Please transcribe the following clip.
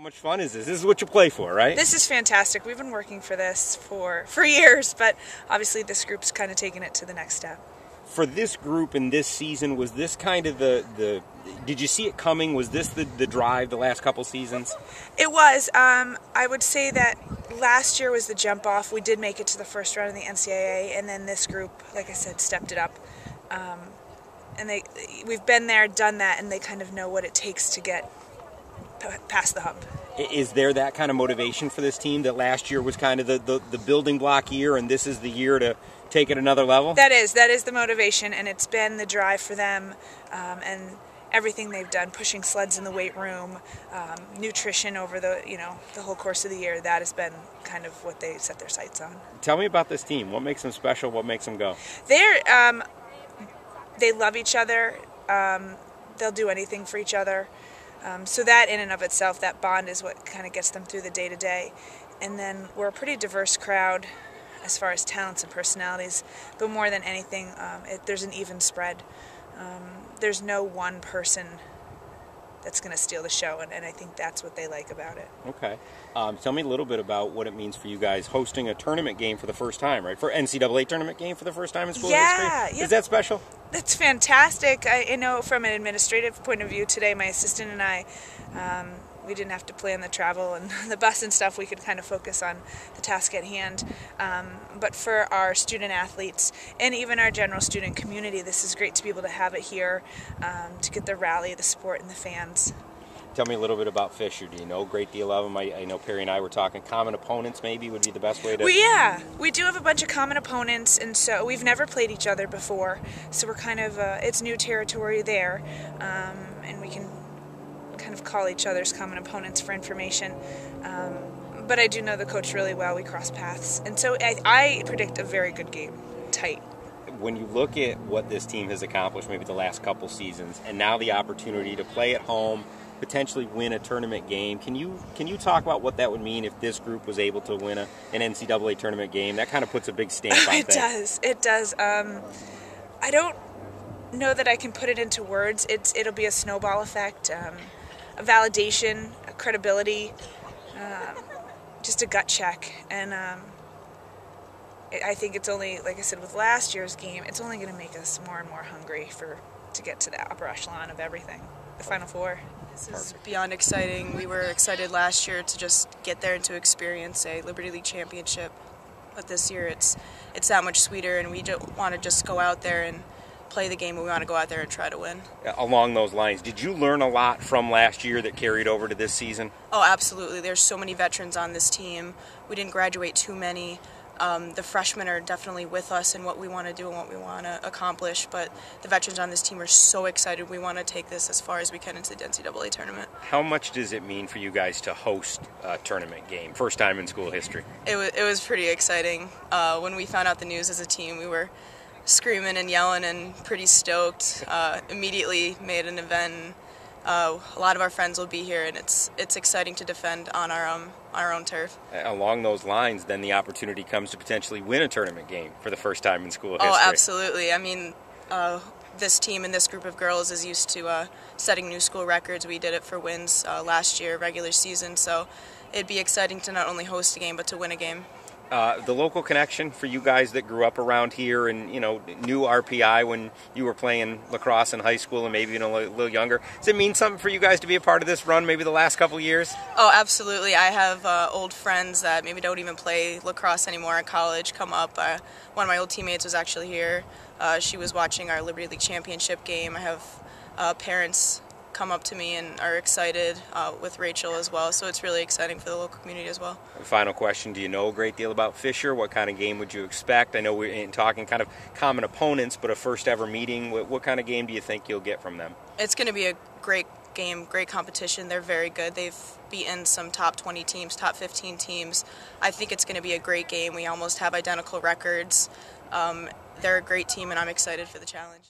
much fun is this? This is what you play for, right? This is fantastic. We've been working for this for years, but obviously this group's kind of taking it to the next step. For this group in this season, was this kind of the did you see it coming? Was this the drive the last couple seasons? It was. I would say that last year was the jump off. We did make it to the first round of the NCAA, and then this group, like I said, stepped it up. And we've been there, done that, and they kind of know what it takes to get past the hump. Is there that kind of motivation for this team that last year was kind of the building block year, and this is the year to take it another level? That is the motivation, and it's been the drive for them, and everything they've done, pushing sleds in the weight room, nutrition over the whole course of the year. That has been kind of what they set their sights on. Tell me about this team. What makes them special? What makes them go? They love each other. They'll do anything for each other. So that in and of itself, that bond is what kind of gets them through the day-to-day. And then we're a pretty diverse crowd as far as talents and personalities, but more than anything, there's an even spread. There's no one person that's going to steal the show, and I think that's what they like about it. Okay. Tell me a little bit about what it means for you guys hosting a tournament game for the first time, right? For NCAA tournament game for the first time in school history? Is that special? That's fantastic. I know from an administrative point of view today, my assistant and I, we didn't have to plan the travel and the bus and stuff. We could kind of focus on the task at hand. But for our student athletes and even our general student community, this is great to be able to have it here, to get the rally, the support, and the fans. Tell me a little bit about Fisher. Do you know a great deal of them? I know Perry and I were talking common opponents maybe would be the best way to... We do have a bunch of common opponents, and so we've never played each other before, so we're kind of, it's new territory there, and we can kind of call each other's common opponents for information. But I do know the coach really well. We cross paths, and so I predict a very good game, tight. When you look at what this team has accomplished maybe the last couple seasons, and now the opportunity to play at home, potentially win a tournament game, can you talk about what that would mean if this group was able to win an NCAA tournament game? That kind of puts a big stamp on things. It does. I don't know that I can put it into words. It'll be a snowball effect, a validation, a credibility, just a gut check, and I think it's only, like I said, with last year's game, it's only going to make us more and more hungry to get to the upper echelon of everything, the Final Four. This is beyond exciting. We were excited last year to just get there and to experience a Liberty League championship, but this year it's that much sweeter, and we don't want to just go out there and play the game. We want to go out there and try to win. Along those lines, did you learn a lot from last year that carried over to this season? Oh, absolutely. There's so many veterans on this team. We didn't graduate too many. The freshmen are definitely with us in what we want to do and what we want to accomplish, but the veterans on this team are so excited. We want to take this as far as we can into the NCAA tournament. How much does it mean for you guys to host a tournament game, first time in school history? It was pretty exciting. When we found out the news as a team, we were screaming and yelling and pretty stoked. Immediately made an event. A lot of our friends will be here, and it's exciting to defend on our own turf. Along those lines, then the opportunity comes to potentially win a tournament game for the first time in school history. Oh, absolutely. I mean, this team and this group of girls is used to setting new school records. We did it for wins last year, regular season, so it'd be exciting to not only host a game, but to win a game. The local connection for you guys that grew up around here and, knew RPI when you were playing lacrosse in high school and maybe even a little younger, does it mean something for you guys to be a part of this run maybe the last couple years? Oh, absolutely. I have old friends that maybe don't even play lacrosse anymore in college come up. One of my old teammates was actually here. She was watching our Liberty League championship game. I have parents come up to me and are excited with Rachel as well, so it's really exciting for the local community as well. Final question, do you know a great deal about Fisher? What kind of game would you expect? I know we're talking kind of common opponents, but a first ever meeting. What kind of game do you think you'll get from them? It's going to be a great game, great competition. They're very good. They've beaten some top 20 teams, top 15 teams. I think it's going to be a great game. We almost have identical records. They're a great team, and I'm excited for the challenge.